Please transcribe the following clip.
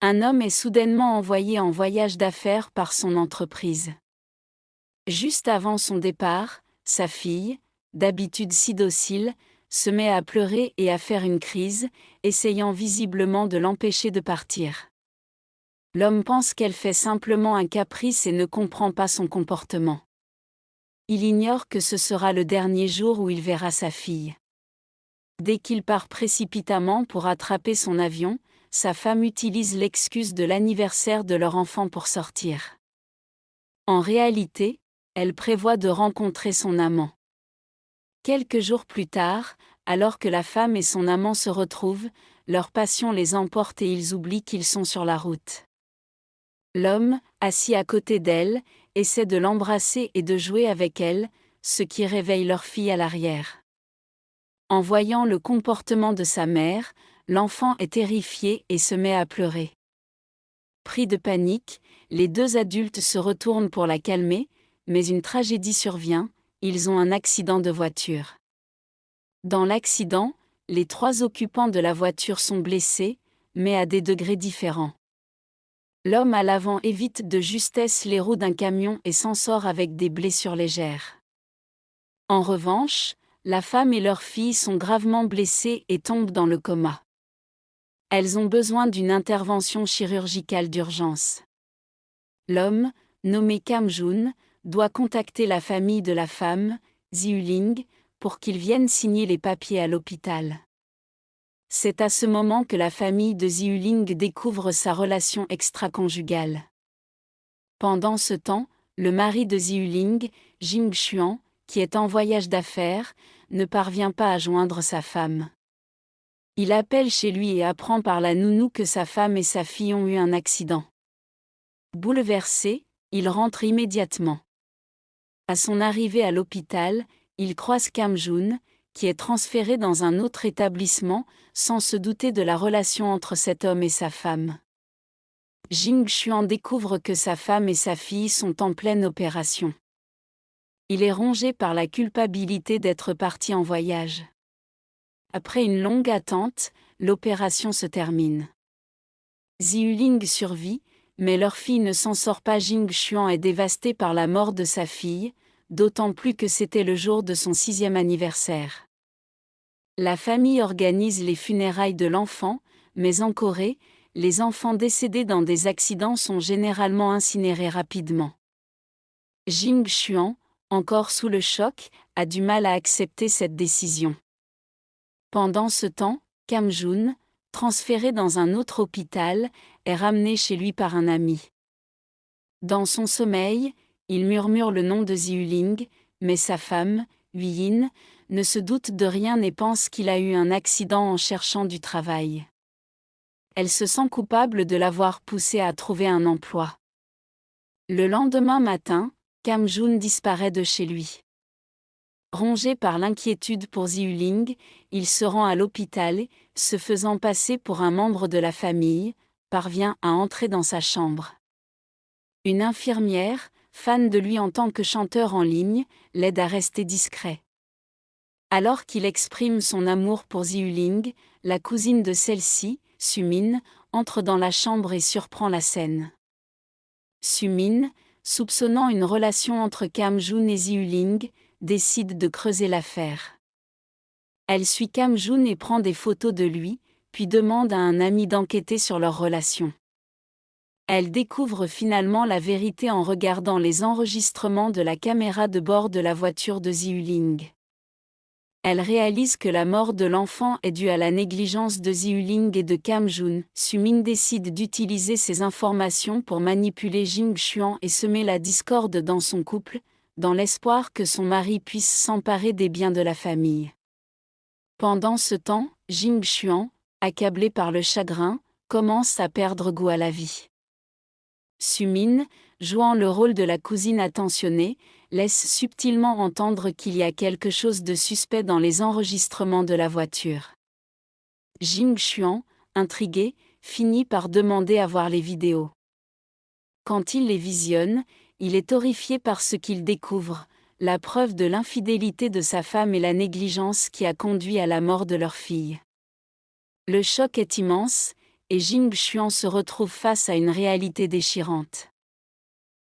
Un homme est soudainement envoyé en voyage d'affaires par son entreprise. Juste avant son départ, sa fille, d'habitude si docile, se met à pleurer et à faire une crise, essayant visiblement de l'empêcher de partir. L'homme pense qu'elle fait simplement un caprice et ne comprend pas son comportement. Il ignore que ce sera le dernier jour où il verra sa fille. Dès qu'il part précipitamment pour attraper son avion, sa femme utilise l'excuse de l'anniversaire de leur enfant pour sortir. En réalité, elle prévoit de rencontrer son amant. Quelques jours plus tard, alors que la femme et son amant se retrouvent, leur passion les emporte et ils oublient qu'ils sont sur la route. L'homme, assis à côté d'elle, essaie de l'embrasser et de jouer avec elle, ce qui réveille leur fille à l'arrière. En voyant le comportement de sa mère, l'enfant est terrifié et se met à pleurer. Pris de panique, les deux adultes se retournent pour la calmer, mais une tragédie survient, ils ont un accident de voiture. Dans l'accident, les 3 occupants de la voiture sont blessés, mais à des degrés différents. L'homme à l'avant évite de justesse les roues d'un camion et s'en sort avec des blessures légères. En revanche, la femme et leur fille sont gravement blessées et tombent dans le coma. Elles ont besoin d'une intervention chirurgicale d'urgence. L'homme, nommé Cam Jun, doit contacter la famille de la femme, Ziuling, pour qu'ils viennent signer les papiers à l'hôpital. C'est à ce moment que la famille de Ziuling découvre sa relation extra-conjugale. Pendant ce temps, le mari de Ziuling, Jing Xuan, qui est en voyage d'affaires, ne parvient pas à joindre sa femme. Il appelle chez lui et apprend par la nounou que sa femme et sa fille ont eu un accident. Bouleversé, il rentre immédiatement. À son arrivée à l'hôpital, il croise Cam Jun, qui est transféré dans un autre établissement, sans se douter de la relation entre cet homme et sa femme. Jing Xuan découvre que sa femme et sa fille sont en pleine opération. Il est rongé par la culpabilité d'être parti en voyage. Après une longue attente, l'opération se termine. Ziuling survit, mais leur fille ne s'en sort pas. Jing Xuan est dévasté par la mort de sa fille, d'autant plus que c'était le jour de son 6e anniversaire. La famille organise les funérailles de l'enfant, mais en Corée, les enfants décédés dans des accidents sont généralement incinérés rapidement. Jing Xuan, encore sous le choc, a du mal à accepter cette décision. Pendant ce temps, Cam Jun, transféré dans un autre hôpital, est ramené chez lui par un ami. Dans son sommeil, il murmure le nom de Ziuling, mais sa femme, Huiyin, ne se doute de rien et pense qu'il a eu un accident en cherchant du travail. Elle se sent coupable de l'avoir poussé à trouver un emploi. Le lendemain matin, Cam Jun disparaît de chez lui. Rongé par l'inquiétude pour Ziuling, il se rend à l'hôpital et, se faisant passer pour un membre de la famille, parvient à entrer dans sa chambre. Une infirmière, fan de lui en tant que chanteur en ligne, l'aide à rester discret. Alors qu'il exprime son amour pour Ziuling, la cousine de celle-ci, Sumin, entre dans la chambre et surprend la scène. Sumin, soupçonnant une relation entre Cam Jun et Ziuling, décide de creuser l'affaire. Elle suit Cam Jun et prend des photos de lui, puis demande à un ami d'enquêter sur leur relation. Elle découvre finalement la vérité en regardant les enregistrements de la caméra de bord de la voiture de Ziuling. Elle réalise que la mort de l'enfant est due à la négligence de Ziuling et de Cam Jun. Sumin décide d'utiliser ces informations pour manipuler Jing Xuan et semer la discorde dans son couple, dans l'espoir que son mari puisse s'emparer des biens de la famille. Pendant ce temps, Jing Xuan, accablé par le chagrin, commence à perdre goût à la vie. Sumin, jouant le rôle de la cousine attentionnée, laisse subtilement entendre qu'il y a quelque chose de suspect dans les enregistrements de la voiture. Jing Xuan, intrigué, finit par demander à voir les vidéos. Quand il les visionne, il est horrifié par ce qu'il découvre, la preuve de l'infidélité de sa femme et la négligence qui a conduit à la mort de leur fille. Le choc est immense, et Jing Xuan se retrouve face à une réalité déchirante.